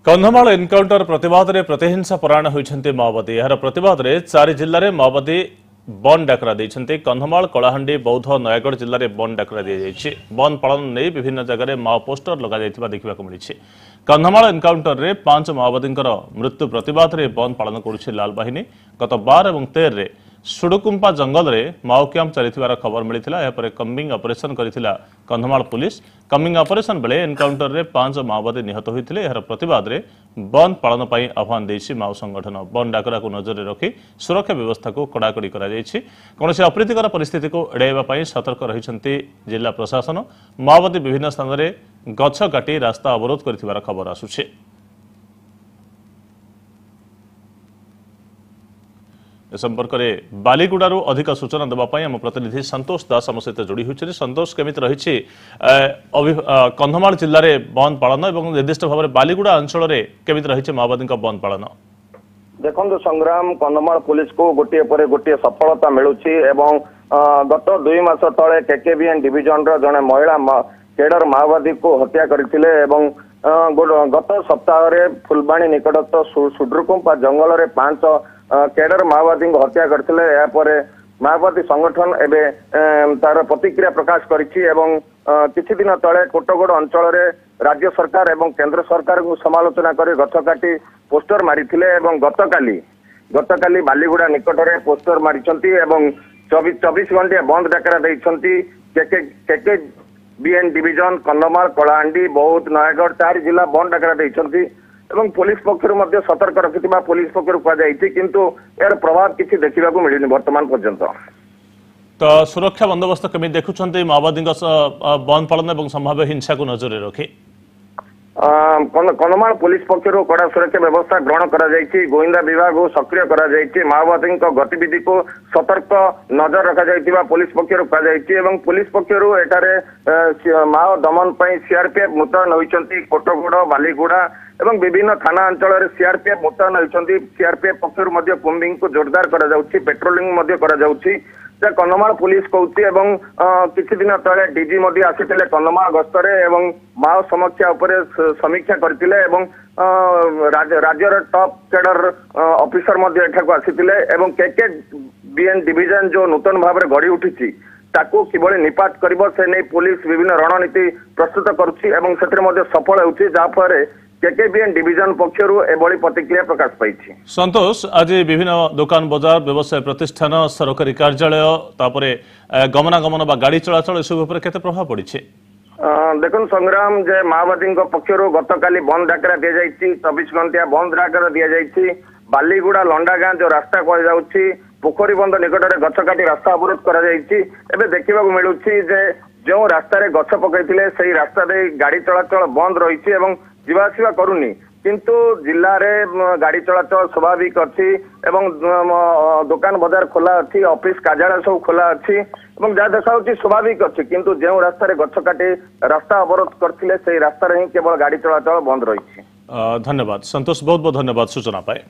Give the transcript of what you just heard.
Kandhamal encounter प्रतिवाद में प्रतिहिंसा परायण होती माओवादी यार प्रतिवाद में 4 जिले में माओवादी बंद डाकरा देते कंधमाल कलाहांडी बौद्ध नयगढ़ जिले में बंद डाकरा दी जाएगी। बंद पालन नहीं विभिन्न जगह माओ पोस्टर लग देखा मिली। कंधमाल एनकाउंटर में 5 माओवादी मृत्यु प्रतिवाद में बंद पालन करुछि लाल बाहिनी। गत 12 और 13 में सुडुकुंपा जंगल में माओ कैंप चली खबर मिलता कम्बिंग ऑपरेशन करथिला कंधमाल पुलिस। कम्बिंग ऑपरेशन बेले एनकाउंटर में 5 माओवादी निहत होते। यार प्रतिवाद में बंद पालन पर आह्वान देछि माओ संगठन। बंद डाकरा को नजर रखी सुरक्षा व्यवस्था को कड़ाकड़ी कौन अप्रीतिकर परिस्थिति को एड़ाइवाई सतर्क रही जिला प्रशासन। माओवादी विभिन्न स्थान में गछ काटी रास्ता अवरोध कर खबर आसुछि। संपर्क में बालीगुड़ारू अधिक सूचना देवाई आम प्रतिनिधि संतोष दास आम सहित जोड़ी होती। संतोष केमिति रही कंधमाल जिले में बंद पालन और निर्दिष्ट भाव में बालीगुड़ा अंचल में केमिति रही माओवादी बंद पालन? देखो संग्राम कंधमाल पुलिस को गोटे पर गोटे सफलता मिलूची एवं गत 2 मास तले केकेबीएन डिविजन जड़े महिला केडर माओवादी को हत्या करथिले एवं गत सप्ताह फुलबाणी निकटस्थ सुड्रुकुंपा जंगल में 5 केडर माओवादी को हत्या करथिले। यापर माओवादी संगठन एबे तार प्रतिक्रिया प्रकाश करिछि एवं किछि दिन तले कोटगड़ अंचल में राज्य सरकार एवं केंद्र सरकार को समालोचना कर गछ काटी पोस्टर मारिथिले एवं गतकाली बालीगुड़ा निकट में पोस्टर मारिछंती एवं 24 घंटे बंद डाकरा देइछंती। केके बीएन डिविजन कंधमाल कलाहांडी बौद्ध नयगढ़ 4 जिला बंद डाकरा देइछंती एवं पुलिस पक्षर मध्य सतर्क रखिथिबा पुलिस पक्षर कहुଯାଇଛି किंतु यार प्रभाव किछि देखिबा को मिलिनि वर्तमान पर्यंत। तो सुरक्षा बंदोबस्त केमी देखुछंती माओवादी बंद पालन और संभाव्य हिंसा को नजर रखी? कंधमाल पुलिस पक्षर कड़ा सुरक्षा व्यवस्था ग्रहण करा जायछि। गोविंदा विभाग को सक्रिय करा जायछि। माओवादी गतिविधि को सतर्क नजर रखा जायतिबा पुलिस पक्षर कहा जायछि एवं पुलिस पक्षर एटारे माओ दमन पई सीआरपीएफ मुतयन होइछंती। कोटगड़ बालीगुड़ा एवं विभिन्न थाना अंचल में सीआरपीएफ मुतयन होइछंती। सीआरपीएफ पक्षर मध्य कोम्बिंग को जोरदार करा जाउछि, पेट्रोलिंग मध्य करा जाउछि। कंधमाल पुलिस कहूँ एवं किछि दिन तले डीजी मध्य आसीथिले कंधमाल गस्तरे एवं माओ समस्या उपरे समीक्षा करथिले एवं राज्यर टॉप कैडर ऑफिसर मध्य एठाको आसीथिले एवं केके बीएन डिविजन जो नूतन भाव में गढ़ी उठिछि ताकू किभଳି निपात करिबो से नै पुलिस विभिन्न रणनीति प्रस्तुत करुछि एवं सेठरे मध्य सफल होउछि जा फरे केकेबीएन डिविजन पक्षर एभली प्रतिक्रिया प्रकाश पाई। संतोष आज विभिन्न दुकान बजार व्यवसाय प्रतिष्ठान सरकारी कार्यालय तापरे गमनागमन बा गाड़ी चलाचल सब ऊपर केते प्रभाव पड़ी? देखो संग्राम जे माओवादी पक्षर गतकाली बंद डाकरा दि जाइछि। 24 घंटिया बंद डाकरा दि जाइछि। बालीगुड़ा लंडा गाँ जो रास्ता कह जाउछि पोखरी बंद निकट में गछ काटी रास्ता अवरोध करा जाइछि। एबे देखिबा को मिलुछि जे जो रास्ता रे गछ पकैथिले सेही रास्ता दे गाड़ी चलाचल बंद रहिछि एवं जीवा आसिबा करूनी किंतु जिल्ला रे गाड़ी चलाचल स्वाभाविक अच्छी एवं दुकान बाजार खोला अच्छी ऑफिस कार्यालय सब खोला अच्छी एवं जहाँ देखा स्वाभाविक अच्छी किंतु जो रास्ता गछ काटी रास्ता अवरोध करथिले सेही रास्ता रे ही केवल गाड़ी चलाचल बंद रही। धन्यवाद संतोष, बहुत बहुत धन्यवाद सूचना पाए।